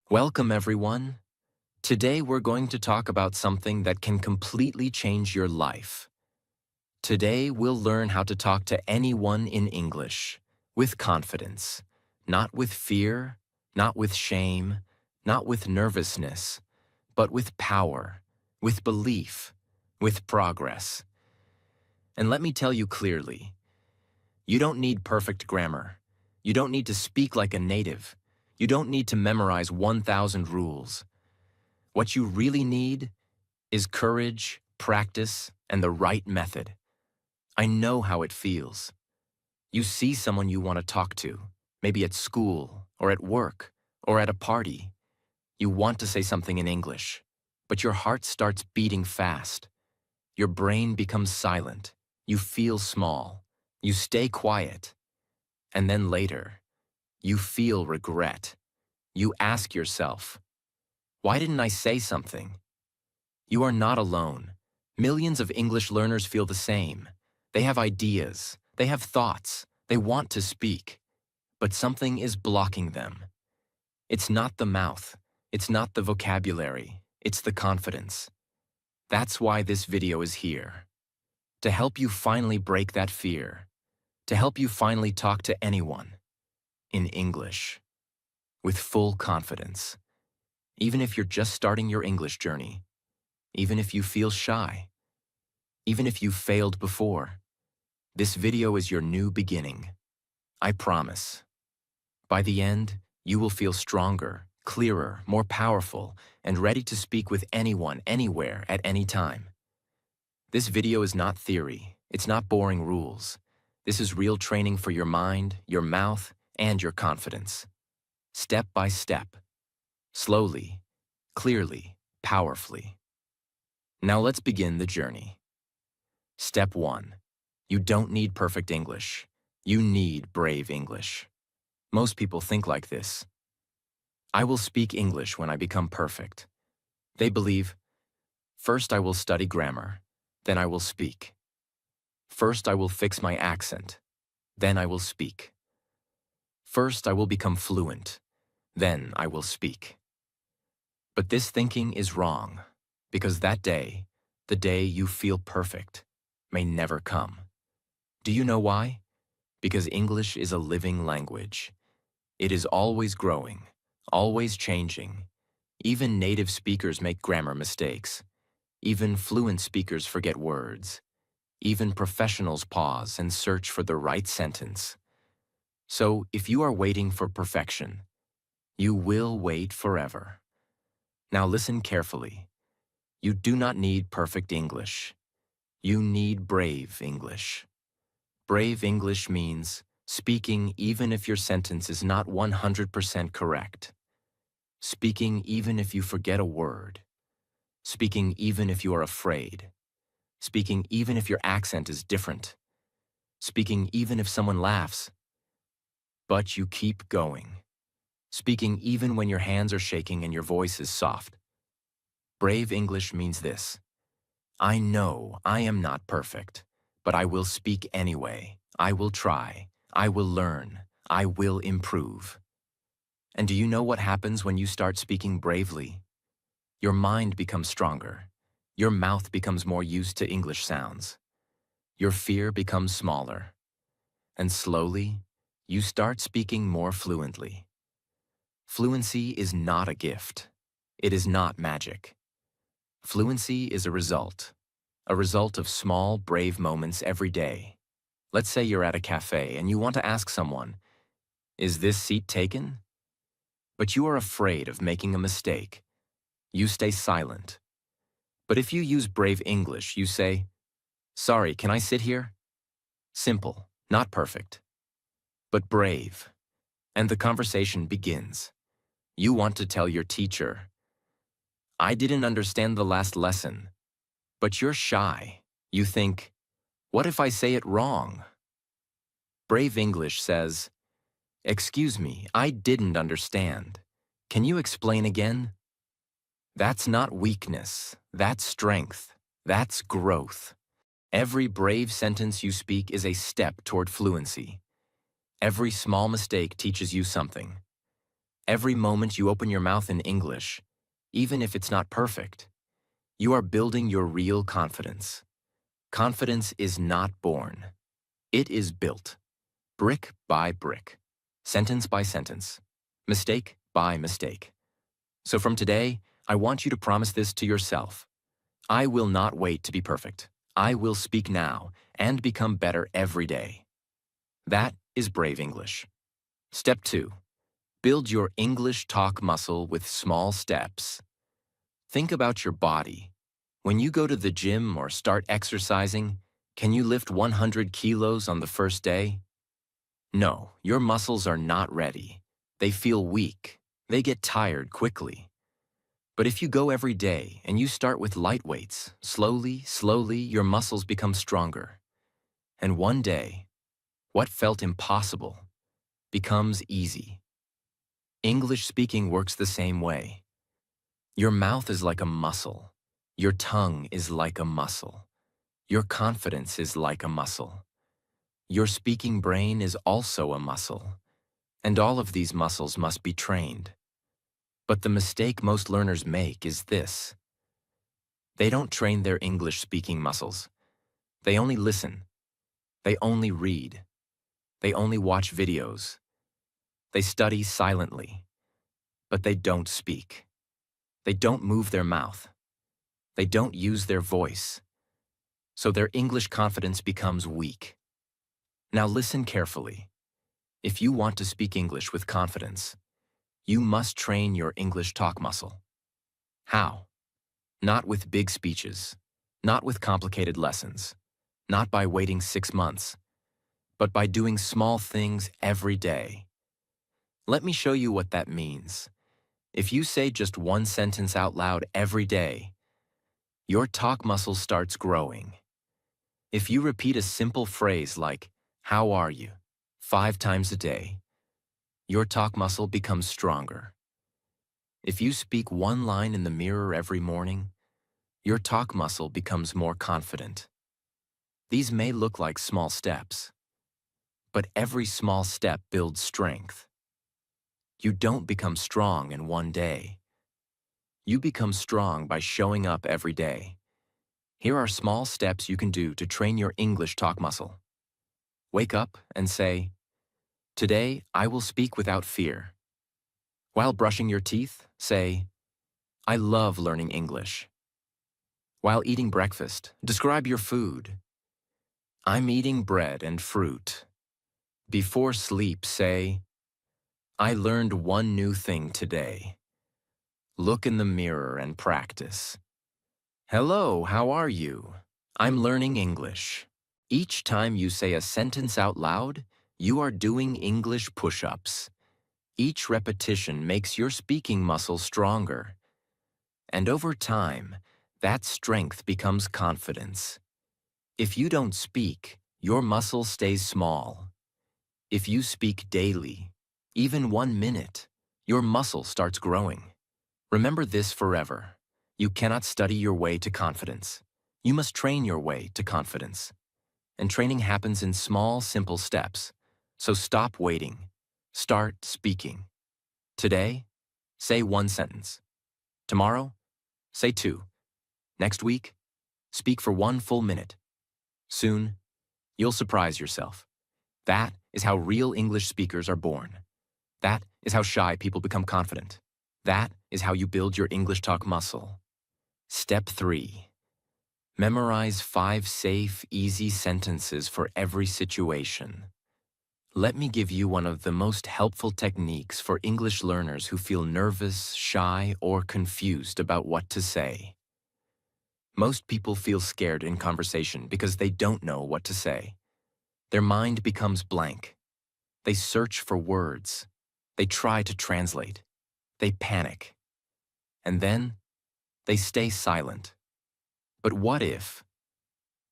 Welcome, everyone. Today we're going to talk about something that can completely change your life. Today we'll learn how to talk to anyone in English with confidence, not with fear, not with shame, not with nervousness, but with power, with belief, with progress. And let me tell you clearly, you don't need perfect grammar. You don't need to speak like a native. You don't need to memorize 1,000 rules. What you really need is courage, practice, and the right method. I know how it feels. You see someone you want to talk to, maybe at school, or at work, or at a party. You want to say something in English, but your heart starts beating fast. Your brain becomes silent. You feel small. You stay quiet. And then later, you feel regret. You ask yourself, why didn't I say something? You are not alone. Millions of English learners feel the same. They have ideas, they have thoughts, they want to speak, but something is blocking them. It's not the mouth, it's not the vocabulary, it's the confidence. That's why this video is here. To help you finally break that fear. To help you finally talk to anyone. In English. With full confidence. Even if you're just starting your English journey. Even if you feel shy. Even if you've failed before. This video is your new beginning. I promise. By the end, you will feel stronger, clearer, more powerful, and ready to speak with anyone, anywhere, at any time. This video is not theory. It's not boring rules. This is real training for your mind, your mouth, and your confidence. Step by step. Slowly, clearly, powerfully. Now let's begin the journey. Step 1. You don't need perfect English. You need brave English. Most people think like this. I will speak English when I become perfect. They believe, first I will study grammar, then I will speak. First I will fix my accent, then I will speak. First I will become fluent, then I will speak. But this thinking is wrong, because that day, the day you feel perfect, may never come. Do you know why? Because English is a living language. It is always growing, always changing. Even native speakers make grammar mistakes. Even fluent speakers forget words. Even professionals pause and search for the right sentence. So, if you are waiting for perfection, you will wait forever. Now listen carefully. You do not need perfect English. You need brave English. Brave English means speaking even if your sentence is not 100% correct. Speaking even if you forget a word. Speaking even if you are afraid. Speaking even if your accent is different. Speaking even if someone laughs. But you keep going. Speaking even when your hands are shaking and your voice is soft. Brave English means this. I know I am not perfect, but I will speak anyway. I will try. I will learn. I will improve. And do you know what happens when you start speaking bravely? Your mind becomes stronger. Your mouth becomes more used to English sounds. Your fear becomes smaller. And slowly, you start speaking more fluently. Fluency is not a gift. It is not magic. Fluency is a result of small, brave moments every day. Let's say you're at a cafe and you want to ask someone, is this seat taken? But you are afraid of making a mistake. You stay silent. But if you use brave English, you say, sorry, can I sit here? Simple, not perfect, but brave. And the conversation begins. You want to tell your teacher, I didn't understand the last lesson. But you're shy. You think, what if I say it wrong? Brave English says, excuse me, I didn't understand. Can you explain again? That's not weakness. That's strength. That's growth. Every brave sentence you speak is a step toward fluency. Every small mistake teaches you something. Every moment you open your mouth in English, even if it's not perfect, you are building your real confidence. Confidence is not born. It is built, brick by brick, sentence by sentence, mistake by mistake. So from today, I want you to promise this to yourself. I will not wait to be perfect. I will speak now and become better every day. That is brave English. Step 2. Build your English talk muscle with small steps. Think about your body. When you go to the gym or start exercising, can you lift 100 kilos on the first day? No, your muscles are not ready. They feel weak. They get tired quickly. But if you go every day and you start with light weights, slowly, your muscles become stronger. And one day, what felt impossible becomes easy. English speaking works the same way. Your mouth is like a muscle. Your tongue is like a muscle. Your confidence is like a muscle. Your speaking brain is also a muscle. And all of these muscles must be trained. But the mistake most learners make is this. They don't train their English speaking muscles. They only listen. They only read. They only watch videos. They study silently. But they don't speak. They don't move their mouth. They don't use their voice. So their English confidence becomes weak. Now listen carefully. If you want to speak English with confidence, you must train your English talk muscle. How? Not with big speeches, not with complicated lessons, not by waiting 6 months, but by doing small things every day. Let me show you what that means. If you say just one sentence out loud every day, your talk muscle starts growing. If you repeat a simple phrase like, "How are you?" 5 times a day, your talk muscle becomes stronger. If you speak one line in the mirror every morning, your talk muscle becomes more confident. These may look like small steps, but every small step builds strength. You don't become strong in one day. You become strong by showing up every day. Here are small steps you can do to train your English talk muscle. Wake up and say, "Today, I will speak without fear." While brushing your teeth, say, "I love learning English." While eating breakfast, describe your food. "I'm eating bread and fruit." Before sleep, say, "I learned one new thing today." Look in the mirror and practice. "Hello, how are you? I'm learning English." Each time you say a sentence out loud, you are doing English push-ups. Each repetition makes your speaking muscle stronger. And over time, that strength becomes confidence. If you don't speak, your muscle stays small. If you speak daily, even 1 minute, your muscle starts growing. Remember this forever. You cannot study your way to confidence. You must train your way to confidence. And training happens in small, simple steps. So stop waiting. Start speaking. Today, say 1 sentence. Tomorrow, say 2. Next week, speak for 1 full minute. Soon, you'll surprise yourself. That is how real English speakers are born. That is how shy people become confident. That is how you build your English talk muscle. Step 3. Memorize 5 safe, easy sentences for every situation. Let me give you one of the most helpful techniques for English learners who feel nervous, shy, or confused about what to say. Most people feel scared in conversation because they don't know what to say. Their mind becomes blank. They search for words. They try to translate. They panic. And then, they stay silent. But what if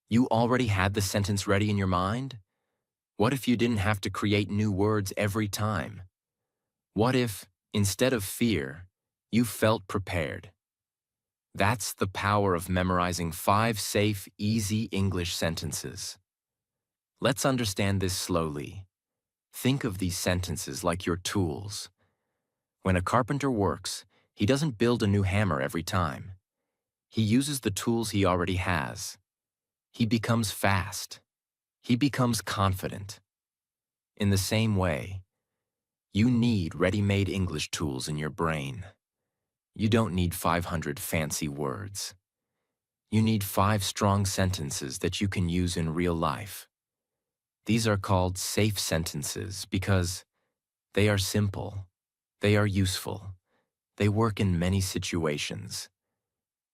you already had the sentence ready in your mind? What if you didn't have to create new words every time? What if, instead of fear, you felt prepared? That's the power of memorizing 5 safe, easy English sentences. Let's understand this slowly. Think of these sentences like your tools. When a carpenter works, he doesn't build a new hammer every time. He uses the tools he already has. He becomes fast. He becomes confident. In the same way, you need ready-made English tools in your brain. You don't need 500 fancy words. You need 5 strong sentences that you can use in real life. These are called safe sentences because they are simple, they are useful, they work in many situations.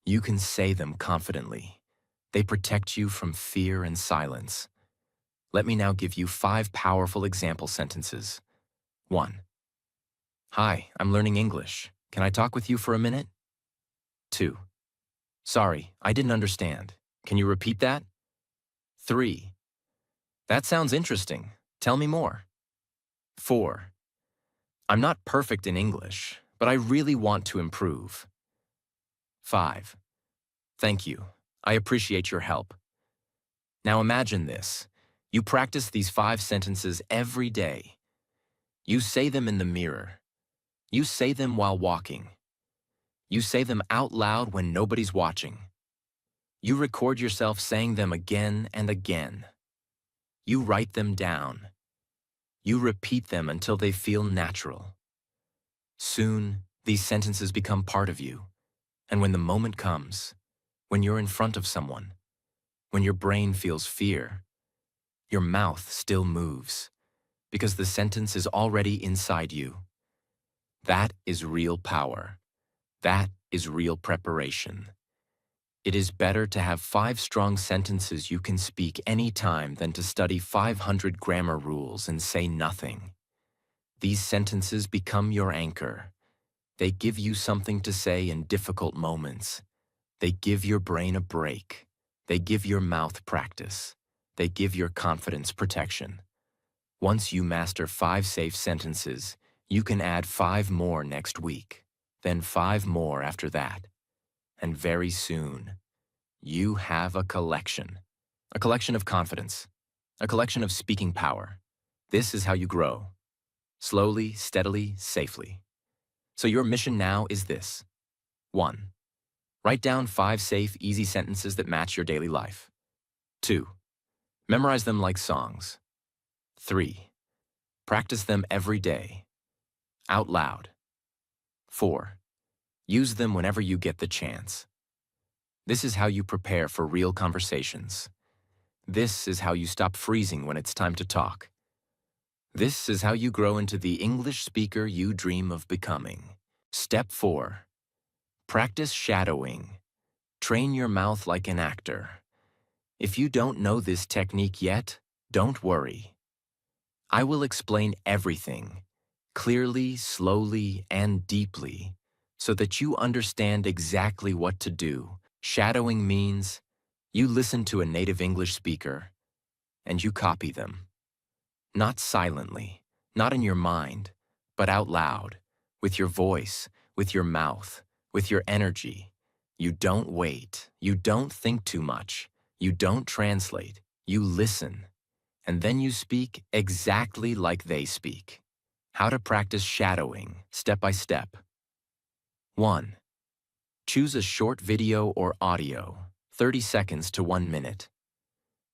You can say them confidently. They protect you from fear and silence. Let me now give you 5 powerful example sentences. 1. Hi, I'm learning English. Can I talk with you for a minute? 2. Sorry, I didn't understand. Can you repeat that? 3. That sounds interesting. Tell me more. 4. I'm not perfect in English, but I really want to improve. 5. Thank you. I appreciate your help. Now imagine this. You practice these 5 sentences every day. You say them in the mirror. You say them while walking. You say them out loud when nobody's watching. You record yourself saying them again and again. You write them down. You repeat them until they feel natural. Soon, these sentences become part of you. And when the moment comes, when you're in front of someone, when your brain feels fear, your mouth still moves, because the sentence is already inside you. That is real power. That is real preparation. It is better to have 5 strong sentences you can speak any time than to study 500 grammar rules and say nothing. These sentences become your anchor. They give you something to say in difficult moments. They give your brain a break. They give your mouth practice. They give your confidence protection. Once you master 5 safe sentences, you can add 5 more next week, then 5 more after that. And very soon, you have a collection of confidence, a collection of speaking power. This is how you grow. Slowly, steadily, safely. So your mission now is this. 1. Write down 5 safe, easy sentences that match your daily life. 2. Memorize them like songs. 3. Practice them every day, out loud. 4. Use them whenever you get the chance. This is how you prepare for real conversations. This is how you stop freezing when it's time to talk. This is how you grow into the English speaker you dream of becoming. Step 4. Practice shadowing. Train your mouth like an actor. If you don't know this technique yet, don't worry. I will explain everything, clearly, slowly, and deeply, so that you understand exactly what to do. Shadowing means you listen to a native English speaker and you copy them. Not silently, not in your mind, but out loud, with your voice, with your mouth, with your energy. You don't wait, you don't think too much, you don't translate, you listen, and then you speak exactly like they speak. How to practice shadowing, step by step. 1. Choose a short video or audio, 30 seconds to 1 minute.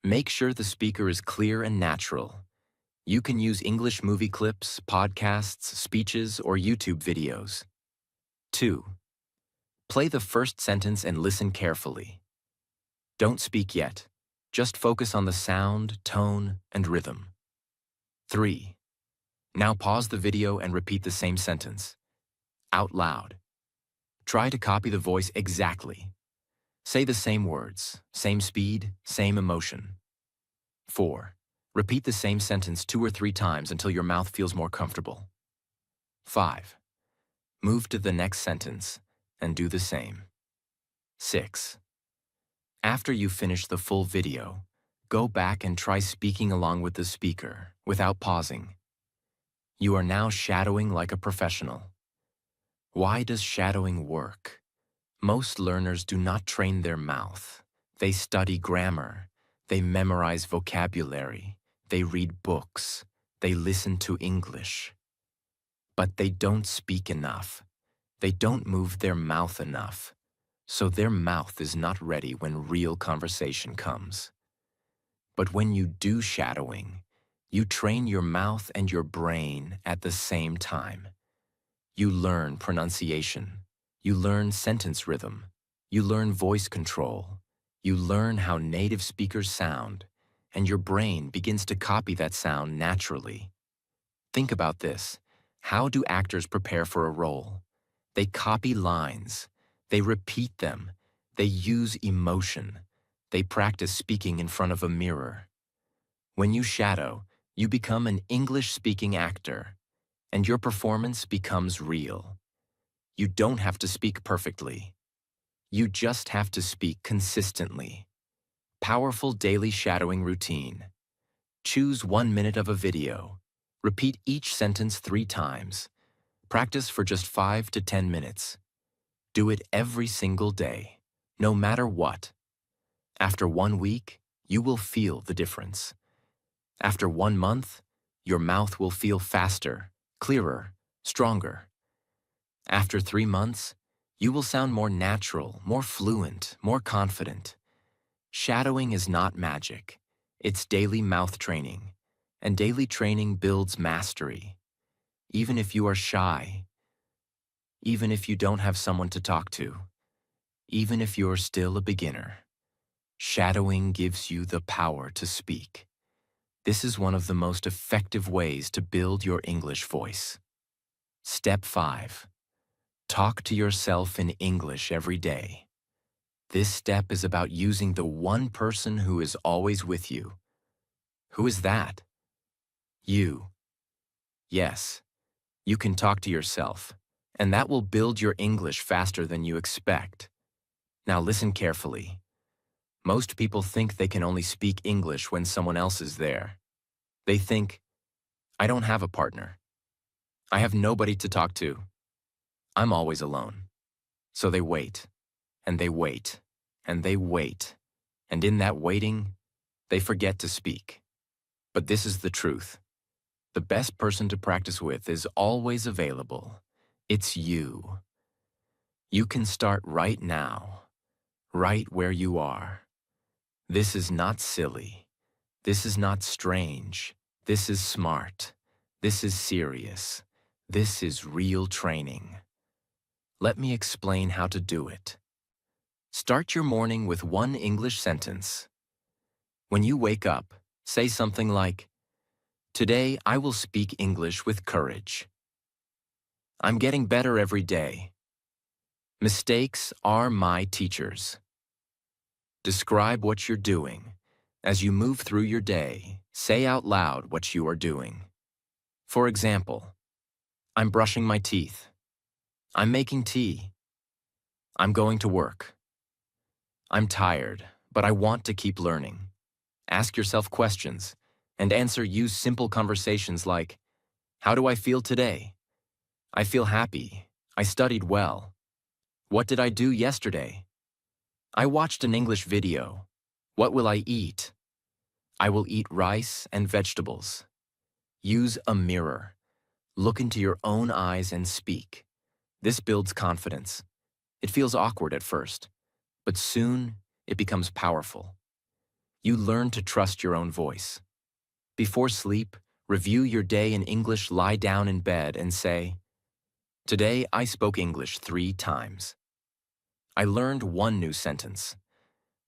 Make sure the speaker is clear and natural. You can use English movie clips, podcasts, speeches, or YouTube videos. 2. Play the first sentence and listen carefully. Don't speak yet. Just focus on the sound, tone, and rhythm. 3. Now pause the video and repeat the same sentence, out loud. Try to copy the voice exactly. Say the same words, same speed, same emotion. 4. Repeat the same sentence 2 or 3 times until your mouth feels more comfortable. 5. Move to the next sentence and do the same. 6. After you finish the full video, go back and try speaking along with the speaker without pausing. You are now shadowing like a professional. Why does shadowing work? Most learners do not train their mouth. They study grammar. They memorize vocabulary. They read books. They listen to English. but they don't speak enough. They don't move their mouth enough. So their mouth is not ready when real conversation comes. But when you do shadowing, you train your mouth and your brain at the same time. You learn pronunciation. You learn sentence rhythm. You learn voice control. You learn how native speakers sound, and your brain begins to copy that sound naturally. Think about this. How do actors prepare for a role? They copy lines. They repeat them. They use emotion. They practice speaking in front of a mirror. When you shadow, you become an English-speaking actor, and your performance becomes real. You don't have to speak perfectly. You just have to speak consistently. Powerful daily shadowing routine. Choose 1 minute of a video. Repeat each sentence 3 times. Practice for just 5 to 10 minutes. Do it every single day, no matter what. After 1 week, you will feel the difference. After 1 month, your mouth will feel faster, clearer, stronger. After 3 months, you will sound more natural, more fluent, more confident. Shadowing is not magic. It's daily mouth training, and daily training builds mastery. Even if you are shy, even if you don't have someone to talk to, even if you're still a beginner, shadowing gives you the power to speak. This is one of the most effective ways to build your English voice. Step 5. Talk to yourself in English every day. This step is about using the one person who is always with you. Who is that? You. Yes, you can talk to yourself, and that will build your English faster than you expect. Now listen carefully. Most people think they can only speak English when someone else is there. They think, I don't have a partner. I have nobody to talk to. I'm always alone. So they wait, and they wait, and they wait, and in that waiting, they forget to speak. But this is the truth. The best person to practice with is always available. It's you. You can start right now, right where you are. This is not silly. This is not strange. This is smart. This is serious. This is real training. Let me explain how to do it. Start your morning with 1 English sentence. When you wake up, say something like, Today I will speak English with courage. I'm getting better every day. Mistakes are my teachers. Describe what you're doing. As you move through your day, say out loud what you are doing. For example, I'm brushing my teeth. I'm making tea. I'm going to work. I'm tired, but I want to keep learning. Ask yourself questions and use simple conversations like, How do I feel today? I feel happy. I studied well. What did I do yesterday? I watched an English video. What will I eat? I will eat rice and vegetables. Use a mirror. Look into your own eyes and speak. This builds confidence. It feels awkward at first, but soon it becomes powerful. You learn to trust your own voice. Before sleep, review your day in English, lie down in bed and say, Today I spoke English 3 times. I learned 1 new sentence.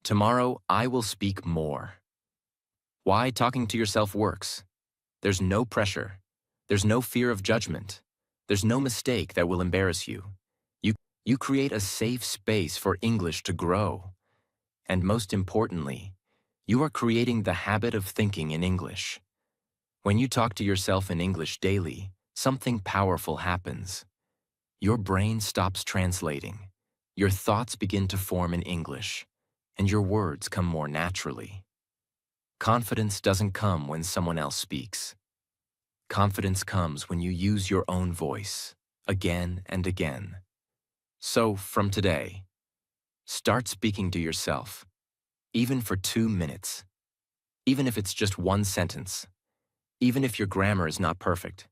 Tomorrow I will speak more. Why talking to yourself works? There's no pressure. There's no fear of judgment. There's no mistake that will embarrass you. You create a safe space for English to grow. And most importantly, you are creating the habit of thinking in English. When you talk to yourself in English daily, something powerful happens. Your brain stops translating. Your thoughts begin to form in English, and your words come more naturally. Confidence doesn't come when someone else speaks. Confidence comes when you use your own voice, again and again. So, from today, start speaking to yourself, even for 2 minutes. Even if it's just 1 sentence. Even if your grammar is not perfect.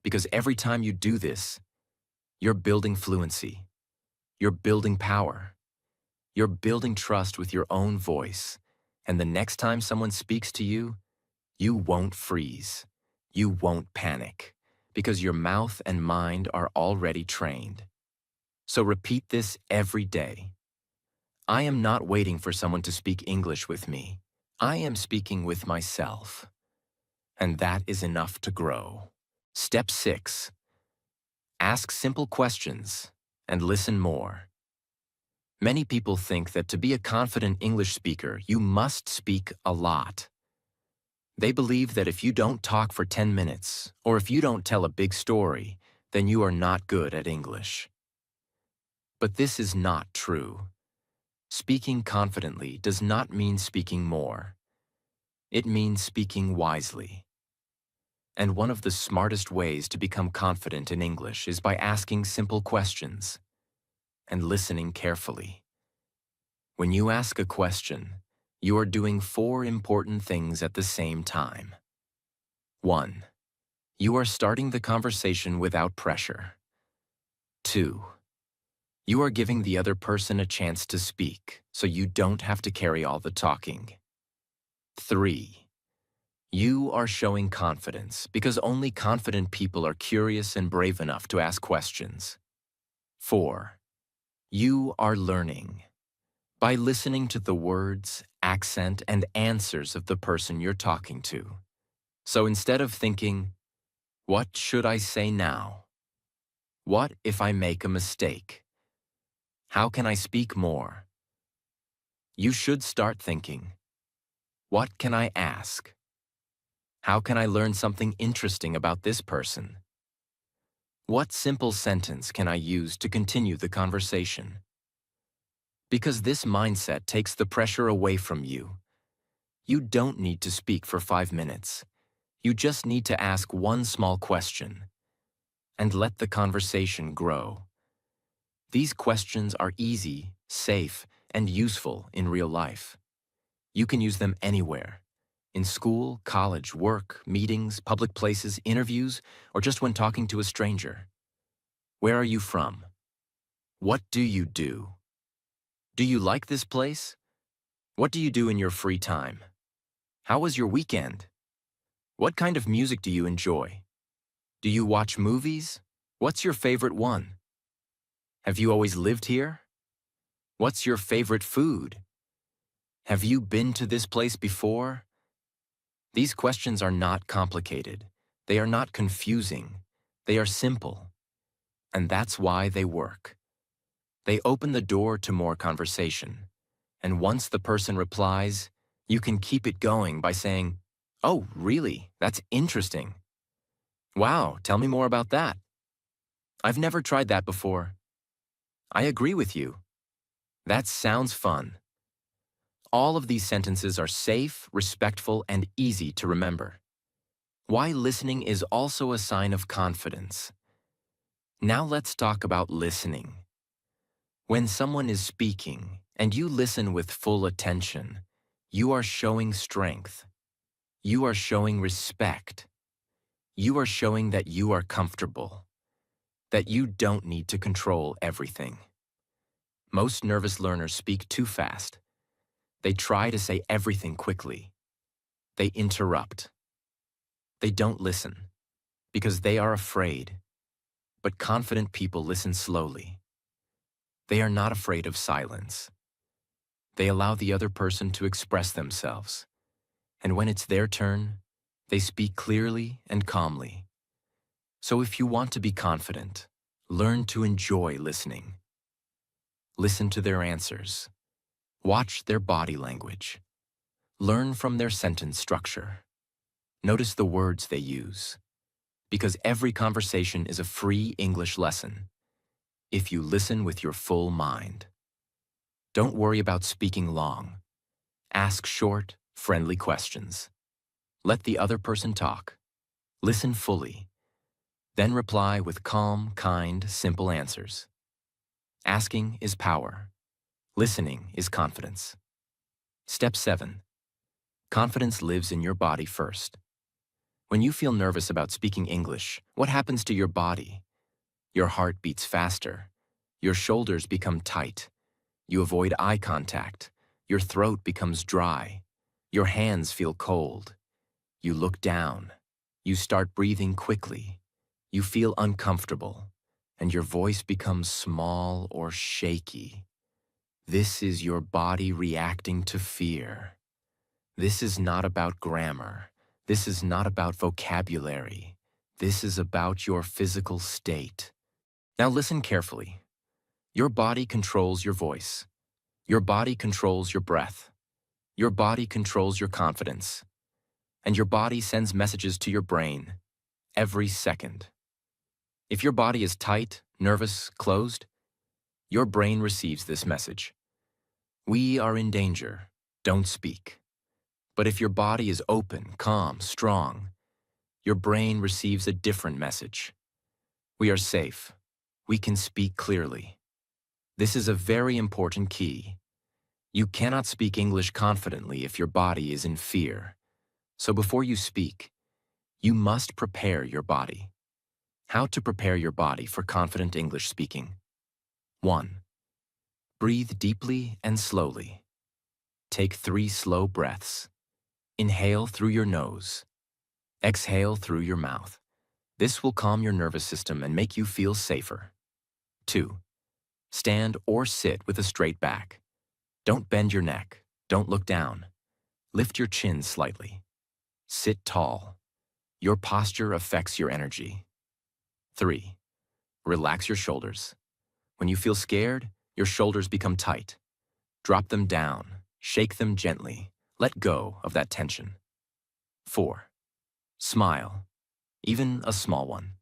Because every time you do this, you're building fluency, you're building power, you're building trust with your own voice. And the next time someone speaks to you, you won't freeze. You won't panic, because your mouth and mind are already trained. So repeat this every day. I am not waiting for someone to speak English with me. I am speaking with myself. And that is enough to grow. Step 6. Ask simple questions and listen more. Many people think that to be a confident English speaker, you must speak a lot. They believe that if you don't talk for 10 minutes, or if you don't tell a big story, then you are not good at English. But this is not true. Speaking confidently does not mean speaking more. It means speaking wisely. And one of the smartest ways to become confident in English is by asking simple questions and listening carefully. When you ask a question, you are doing 4 important things at the same time. 1. You are starting the conversation without pressure. 2. You are giving the other person a chance to speak, so you don't have to carry all the talking. 3. You are showing confidence because only confident people are curious and brave enough to ask questions. 4. You are learning by listening to the words, accent, and answers of the person you're talking to. So instead of thinking, "What should I say now? What if I make a mistake? How can I speak more?" You should start thinking, "What can I ask? How can I learn something interesting about this person? What simple sentence can I use to continue the conversation?" Because this mindset takes the pressure away from you. You don't need to speak for 5 minutes. You just need to ask one small question and let the conversation grow. These questions are easy, safe, and useful in real life. You can use them anywhere. In school, college, work, meetings, public places, interviews, or just when talking to a stranger. Where are you from? What do you do? Do you like this place? What do you do in your free time? How was your weekend? What kind of music do you enjoy? Do you watch movies? What's your favorite one? Have you always lived here? What's your favorite food? Have you been to this place before? These questions are not complicated. They are not confusing. They are simple. And that's why they work. They open the door to more conversation. And once the person replies, you can keep it going by saying, "Oh, really? That's interesting. Wow, tell me more about that. I've never tried that before. I agree with you. That sounds fun." All of these sentences are safe, respectful, and easy to remember. Why listening is also a sign of confidence. Now let's talk about listening. When someone is speaking and you listen with full attention, you are showing strength. You are showing respect. You are showing that you are comfortable, that you don't need to control everything. Most nervous learners speak too fast. They try to say everything quickly. They interrupt. They don't listen because they are afraid. But confident people listen slowly. They are not afraid of silence. They allow the other person to express themselves. And when it's their turn, they speak clearly and calmly. So if you want to be confident, learn to enjoy listening. Listen to their answers. Watch their body language. Learn from their sentence structure. Notice the words they use. Because every conversation is a free English lesson if you listen with your full mind. Don't worry about speaking long. Ask short, friendly questions. Let the other person talk. Listen fully. Then reply with calm, kind, simple answers. Asking is power. Listening is confidence. Step 7. Confidence lives in your body first. When you feel nervous about speaking English, what happens to your body? Your heart beats faster. Your shoulders become tight. You avoid eye contact. Your throat becomes dry. Your hands feel cold. You look down. You start breathing quickly. You feel uncomfortable, and your voice becomes small or shaky. This is your body reacting to fear. This is not about grammar. This is not about vocabulary. This is about your physical state. Now listen carefully. Your body controls your voice. Your body controls your breath. Your body controls your confidence. And your body sends messages to your brain every second. If your body is tight, nervous, closed, your brain receives this message. We are in danger. Don't speak. But if your body is open, calm, strong, your brain receives a different message. We are safe. We can speak clearly. This is a very important key. You cannot speak English confidently if your body is in fear. So before you speak, you must prepare your body. How to prepare your body for confident English speaking. 1. Breathe deeply and slowly. Take 3 slow breaths. Inhale through your nose. Exhale through your mouth. This will calm your nervous system and make you feel safer. 2. Stand or sit with a straight back. Don't bend your neck. Don't look down. Lift your chin slightly. Sit tall. Your posture affects your energy. 3. Relax your shoulders. When you feel scared, your shoulders become tight. Drop them down. Shake them gently. Let go of that tension. 4. Smile. Even a small one.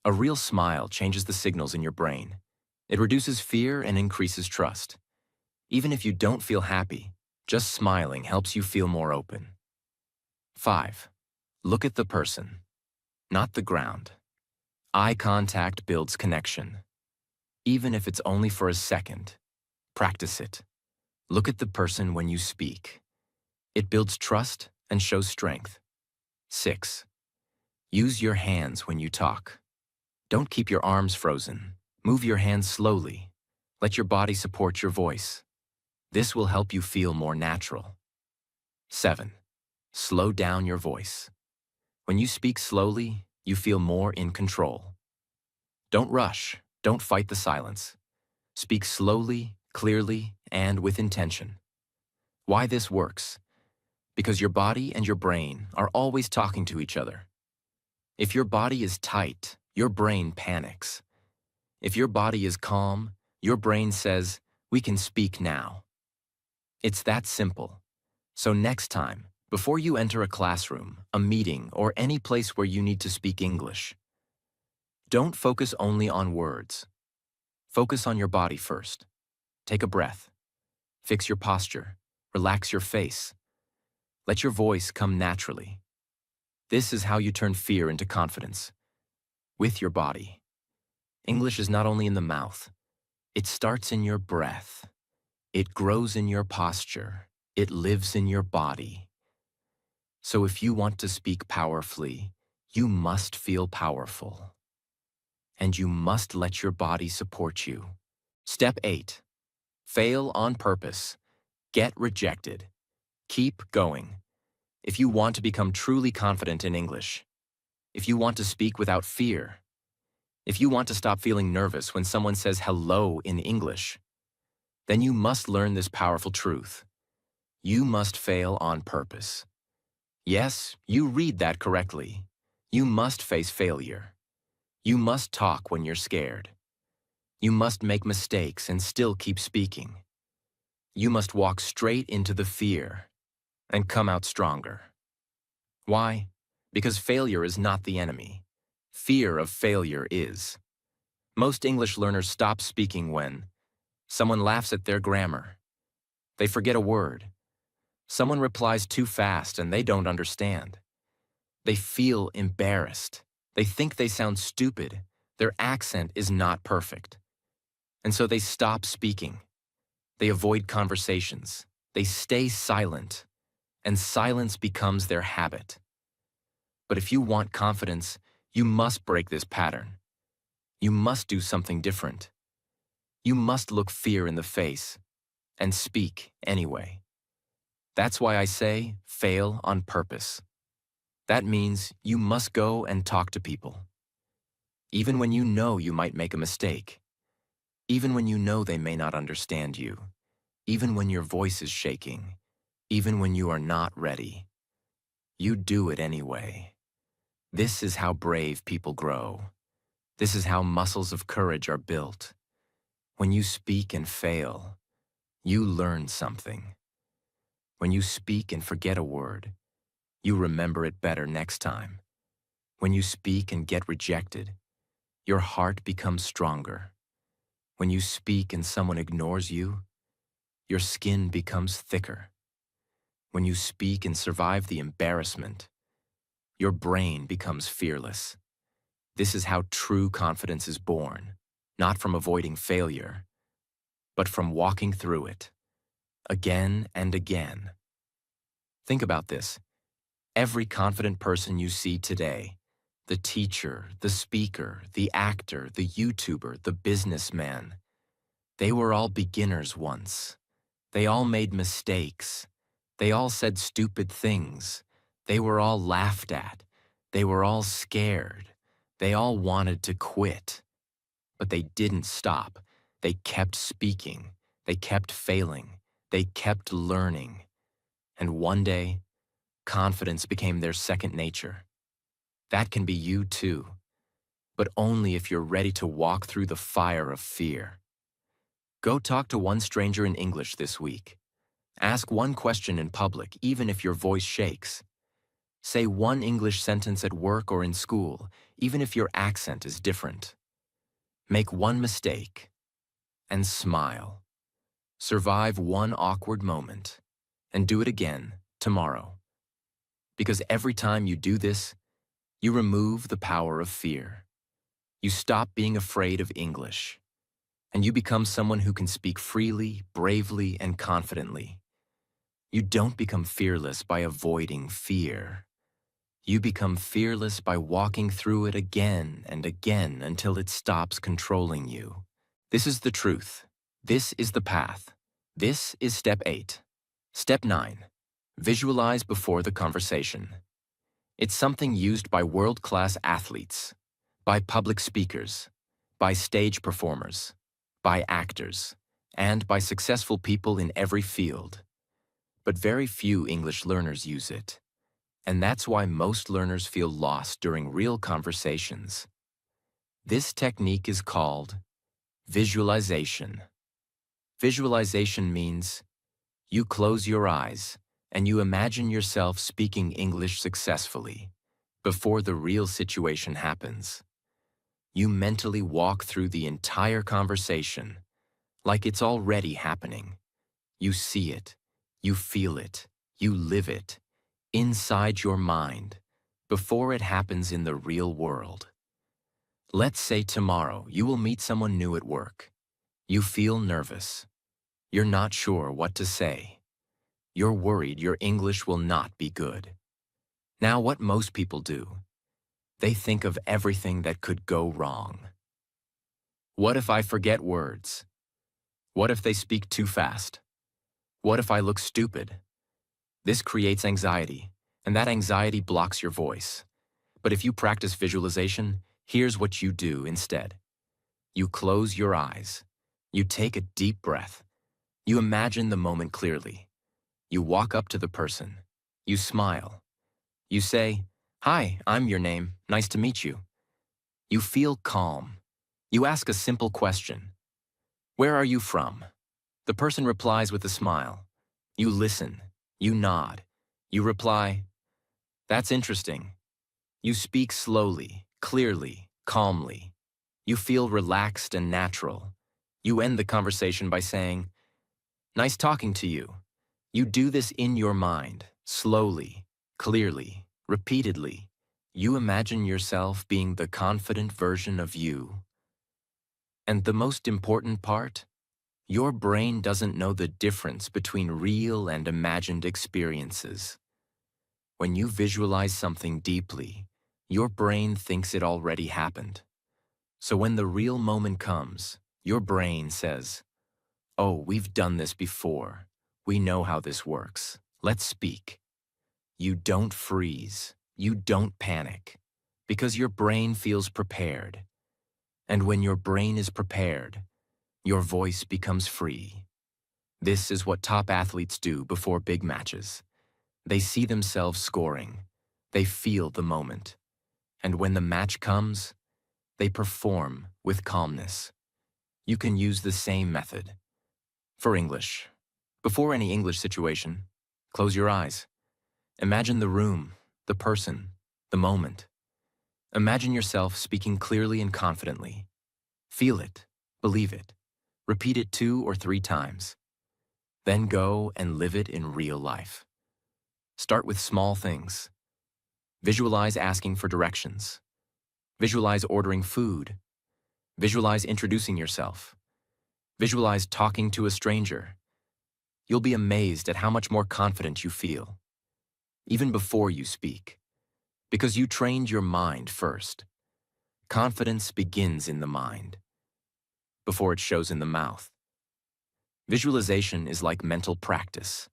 A real smile changes the signals in your brain. It reduces fear and increases trust. Even if you don't feel happy, just smiling helps you feel more open. 5. Look at the person, not the ground. Eye contact builds connection. Even if it's only for a second, practice it. Look at the person when you speak. It builds trust and shows strength. 6. Use your hands when you talk. Don't keep your arms frozen. Move your hands slowly. Let your body support your voice. This will help you feel more natural. 7. Slow down your voice. When you speak slowly, you feel more in control. Don't rush. Don't fight the silence. Speak slowly, clearly, and with intention. Why this works? Because your body and your brain are always talking to each other. If your body is tight, your brain panics. If your body is calm, your brain says, "We can speak now." It's that simple. So next time, before you enter a classroom, a meeting, or any place where you need to speak English, don't focus only on words. Focus on your body first. Take a breath. Fix your posture. Relax your face. Let your voice come naturally. This is how you turn fear into confidence. With your body. English is not only in the mouth. It starts in your breath. It grows in your posture. It lives in your body. So if you want to speak powerfully, you must feel powerful. And you must let your body support you. Step 8. Fail on purpose. Get rejected. Keep going. If you want to become truly confident in English, if you want to speak without fear, if you want to stop feeling nervous when someone says hello in English, then you must learn this powerful truth. You must fail on purpose. Yes, you read that correctly. You must face failure. You must talk when you're scared. You must make mistakes and still keep speaking. You must walk straight into the fear and come out stronger. Why? Because failure is not the enemy. Fear of failure is. Most English learners stop speaking when someone laughs at their grammar. They forget a word. Someone replies too fast and they don't understand. They feel embarrassed. They think they sound stupid. Their accent is not perfect. And so they stop speaking. They avoid conversations. They stay silent. And silence becomes their habit. But if you want confidence, you must break this pattern. You must do something different. You must look fear in the face and speak anyway. That's why I say fail on purpose. That means you must go and talk to people. Even when you know you might make a mistake. Even when you know they may not understand you. Even when your voice is shaking. Even when you are not ready. You do it anyway. This is how brave people grow. This is how muscles of courage are built. When you speak and fail, you learn something. When you speak and forget a word, you remember it better next time. When you speak and get rejected, your heart becomes stronger. When you speak and someone ignores you, your skin becomes thicker. When you speak and survive the embarrassment, your brain becomes fearless. This is how true confidence is born, not from avoiding failure, but from walking through it, again and again. Think about this. Every confident person you see today, the teacher, the speaker, the actor, the YouTuber, the businessman, they were all beginners once. They all made mistakes. They all said stupid things. They were all laughed at. They were all scared. They all wanted to quit. But they didn't stop. They kept speaking. They kept failing. They kept learning. And one day, confidence became their second nature. That can be you too, but only if you're ready to walk through the fire of fear. Go talk to one stranger in English this week. Ask one question in public, even if your voice shakes. Say one English sentence at work or in school, even if your accent is different. Make one mistake and smile. Survive one awkward moment and do it again tomorrow. Because every time you do this, you remove the power of fear. You stop being afraid of English, and you become someone who can speak freely, bravely, and confidently. You don't become fearless by avoiding fear. You become fearless by walking through it again and again until it stops controlling you. This is the truth. This is the path. This is step 8. Step 9. Visualize before the conversation. It's something used by world-class athletes, by public speakers, by stage performers, by actors, and by successful people in every field. But very few English learners use it. And that's why most learners feel lost during real conversations. This technique is called visualization. Visualization means you close your eyes and you imagine yourself speaking English successfully before the real situation happens. You mentally walk through the entire conversation like it's already happening. You see it, you feel it, you live it, inside your mind, before it happens in the real world. Let's say tomorrow you will meet someone new at work. You feel nervous. You're not sure what to say. You're worried your English will not be good. Now, what most people do, they think of everything that could go wrong. What if I forget words? What if they speak too fast? What if I look stupid? This creates anxiety, and that anxiety blocks your voice. But if you practice visualization, here's what you do instead. You close your eyes. You take a deep breath. You imagine the moment clearly. You walk up to the person. You smile. You say, "Hi, I'm your name. Nice to meet you." You feel calm. You ask a simple question. "Where are you from?" The person replies with a smile. You listen. You nod. You reply, "That's interesting." You speak slowly, clearly, calmly. You feel relaxed and natural. You end the conversation by saying, "Nice talking to you." You do this in your mind, slowly, clearly, repeatedly. You imagine yourself being the confident version of you. And the most important part? Your brain doesn't know the difference between real and imagined experiences. When you visualize something deeply, Your brain thinks it already happened. So when the real moment comes, your brain says, "Oh, we've done this before. We know how this works. Let's speak." You don't freeze. You don't panic. Because your brain feels prepared. And when your brain is prepared, your voice becomes free. This is what top athletes do before big matches. They see themselves scoring. They feel the moment. And when the match comes, they perform with calmness. You can use the same method. For English, before any English situation, close your eyes. Imagine the room, the person, the moment. Imagine yourself speaking clearly and confidently. Feel it, believe it. Repeat it 2 or 3 times. Then go and live it in real life. Start with small things. Visualize asking for directions. Visualize ordering food. Visualize introducing yourself. Visualize talking to a stranger. You'll be amazed at how much more confident you feel, even before you speak, because you trained your mind first. Confidence begins in the mind, before it shows in the mouth. Visualization is like mental practice.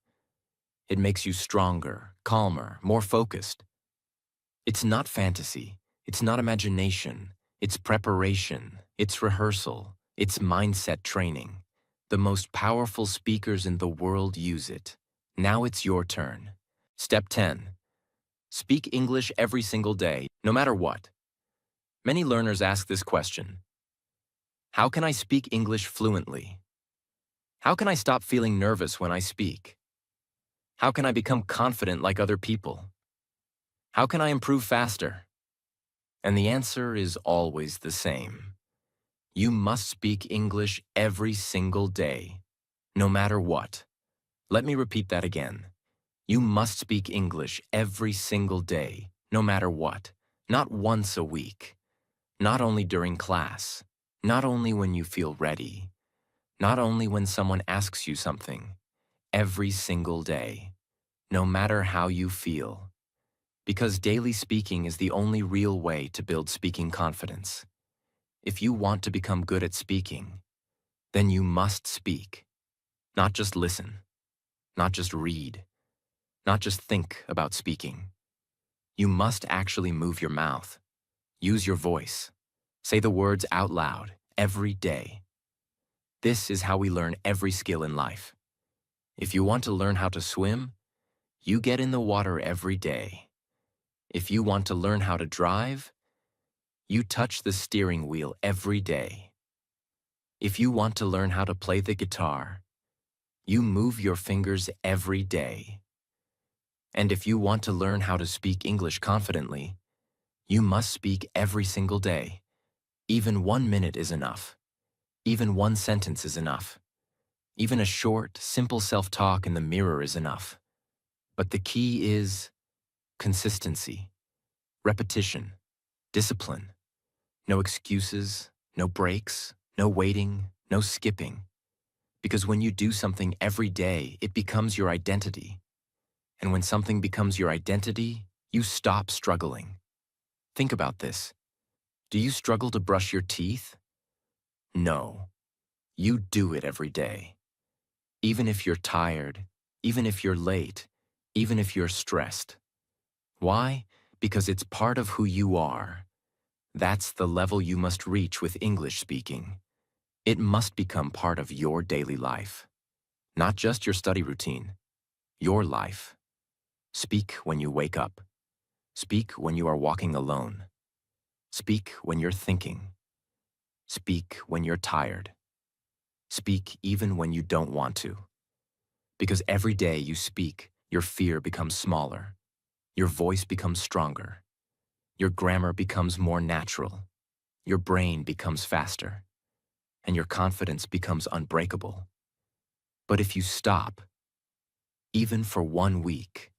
It makes you stronger, calmer, more focused. It's not fantasy. It's not imagination. It's preparation. It's rehearsal. It's mindset training. The most powerful speakers in the world use it. Now it's your turn. Step 10. Speak English every single day, no matter what. Many learners ask this question. How can I speak English fluently? How can I stop feeling nervous when I speak? How can I become confident like other people? How can I improve faster? And the answer is always the same. You must speak English every single day, no matter what. Let me repeat that again. You must speak English every single day, no matter what. Not once a week. Not only during class. Not only when you feel ready. Not only when someone asks you something. Every single day, no matter how you feel. Because daily speaking is the only real way to build speaking confidence. If you want to become good at speaking, then you must speak. Not just listen. Not just read. Not just think about speaking. You must actually move your mouth. Use your voice. Say the words out loud every day. This is how we learn every skill in life. If you want to learn how to swim, you get in the water every day. If you want to learn how to drive, you touch the steering wheel every day. If you want to learn how to play the guitar, you move your fingers every day. And if you want to learn how to speak English confidently, you must speak every single day. Even 1 minute is enough. Even one sentence is enough. Even a short, simple self-talk in the mirror is enough. But the key is consistency, repetition, discipline. No excuses, no breaks, no waiting, no skipping. Because when you do something every day, it becomes your identity. And when something becomes your identity, you stop struggling. Think about this. Do you struggle to brush your teeth? No. You do it every day. Even if you're tired, even if you're late, even if you're stressed. Why? Because it's part of who you are. That's the level you must reach with English speaking. It must become part of your daily life. Not just your study routine. Your life. Speak when you wake up. Speak when you are walking alone. Speak when you're thinking. Speak when you're tired. Speak even when you don't want to. Because every day you speak, your fear becomes smaller. Your voice becomes stronger. Your grammar becomes more natural. Your brain becomes faster. And your confidence becomes unbreakable. But if you stop, even for 1 week,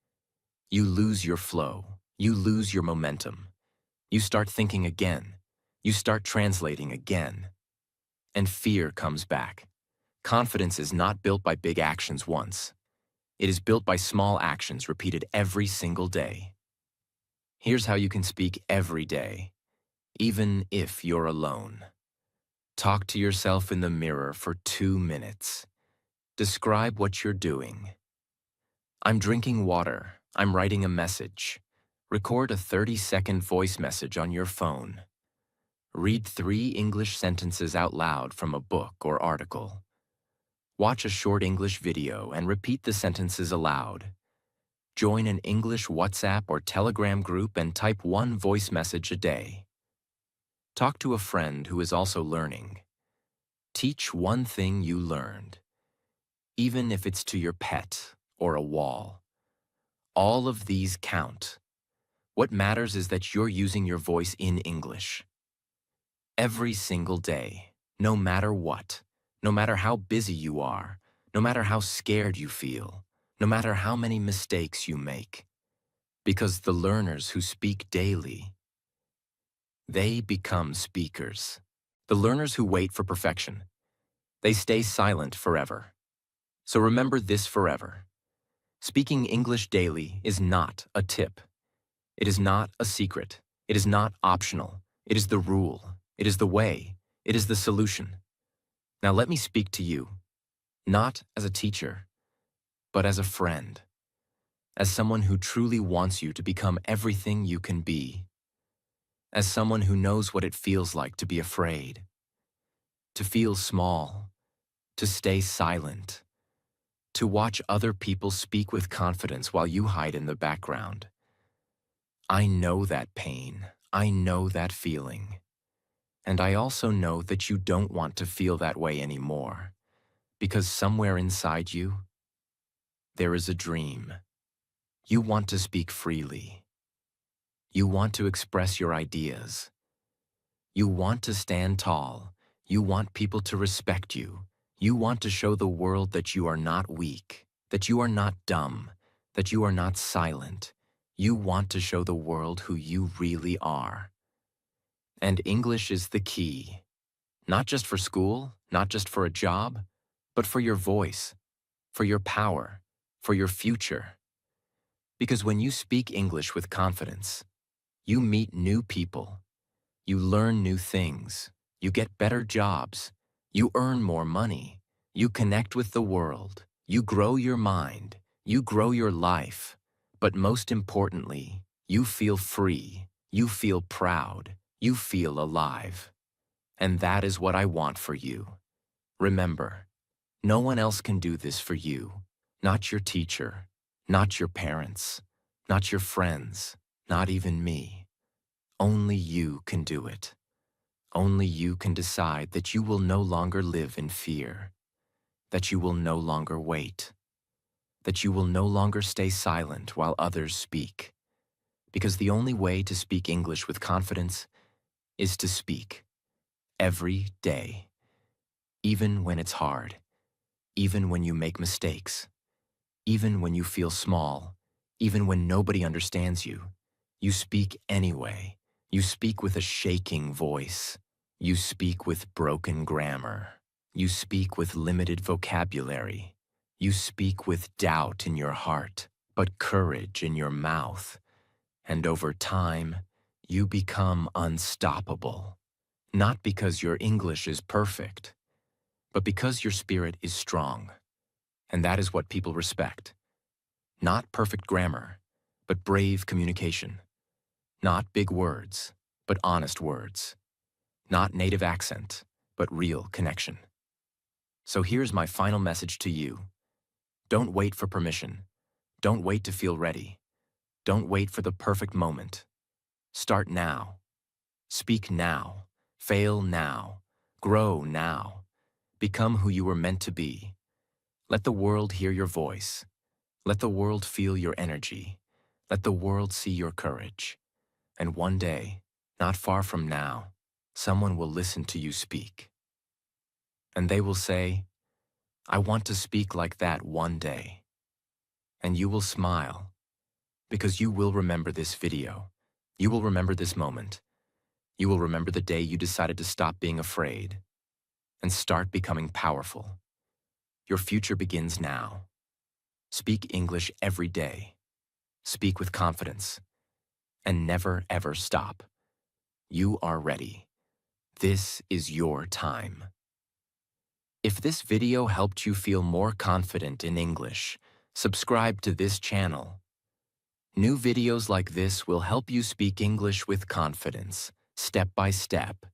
you lose your flow. You lose your momentum. You start thinking again. You start translating again. And fear comes back. Confidence is not built by big actions once. It is built by small actions repeated every single day. Here's how you can speak every day, even if you're alone. Talk to yourself in the mirror for 2 minutes. Describe what you're doing. I'm drinking water. I'm writing a message. Record a 30-second voice message on your phone. Read 3 English sentences out loud from a book or article. Watch a short English video and repeat the sentences aloud. Join an English WhatsApp or Telegram group and type 1 voice message a day. Talk to a friend who is also learning. Teach one thing you learned, even if it's to your pet or a wall. All of these count. What matters is that you're using your voice in English. Every single day, no matter what, no matter how busy you are, no matter how scared you feel, no matter how many mistakes you make. Because the learners who speak daily, they become speakers. The learners who wait for perfection, they stay silent forever. So remember this forever. Speaking English daily is not a tip. It is not a secret. It is not optional. It is the rule. It is the way. It is the solution. Now let me speak to you, not as a teacher, but as a friend, as someone who truly wants you to become everything you can be, as someone who knows what it feels like to be afraid, to feel small, to stay silent, to watch other people speak with confidence while you hide in the background. I know that pain. I know that feeling. And I also know that you don't want to feel that way anymore, because somewhere inside you, there is a dream. You want to speak freely. You want to express your ideas. You want to stand tall. You want people to respect you. You want to show the world that you are not weak, that you are not dumb, that you are not silent. You want to show the world who you really are. And English is the key, not just for school, not just for a job, but for your voice, for your power, for your future. Because when you speak English with confidence, you meet new people, you learn new things, you get better jobs, you earn more money, you connect with the world, you grow your mind, you grow your life, but most importantly, you feel free, you feel proud, you feel alive. And that is what I want for you. Remember, no one else can do this for you, not your teacher, not your parents, not your friends, not even me. Only you can do it. Only you can decide that you will no longer live in fear, that you will no longer wait, that you will no longer stay silent while others speak. Because the only way to speak English with confidence is to speak every day, even when it's hard, even when you make mistakes, even when you feel small, even when nobody understands you. You speak anyway. You speak with a shaking voice. You speak with broken grammar. You speak with limited vocabulary. You speak with doubt in your heart, but courage in your mouth. And over time, you become unstoppable. Not because your English is perfect, but because your spirit is strong. And that is what people respect. Not perfect grammar, but brave communication. Not big words, but honest words. Not native accent, but real connection. So here's my final message to you. Don't wait for permission. Don't wait to feel ready. Don't wait for the perfect moment. Start now. Speak now. Fail now. Grow now. Become who you were meant to be. Let the world hear your voice. Let the world feel your energy. Let the world see your courage. And one day, not far from now, someone will listen to you speak. And they will say, I want to speak like that one day. And you will smile, because you will remember this video. You will remember this moment. You will remember the day you decided to stop being afraid and start becoming powerful. Your future begins now. Speak English every day. Speak with confidence. and never ever stop. You are ready. This is your time. If this video helped you feel more confident in English, subscribe to this channel. New videos like this will help you speak English with confidence, step by step.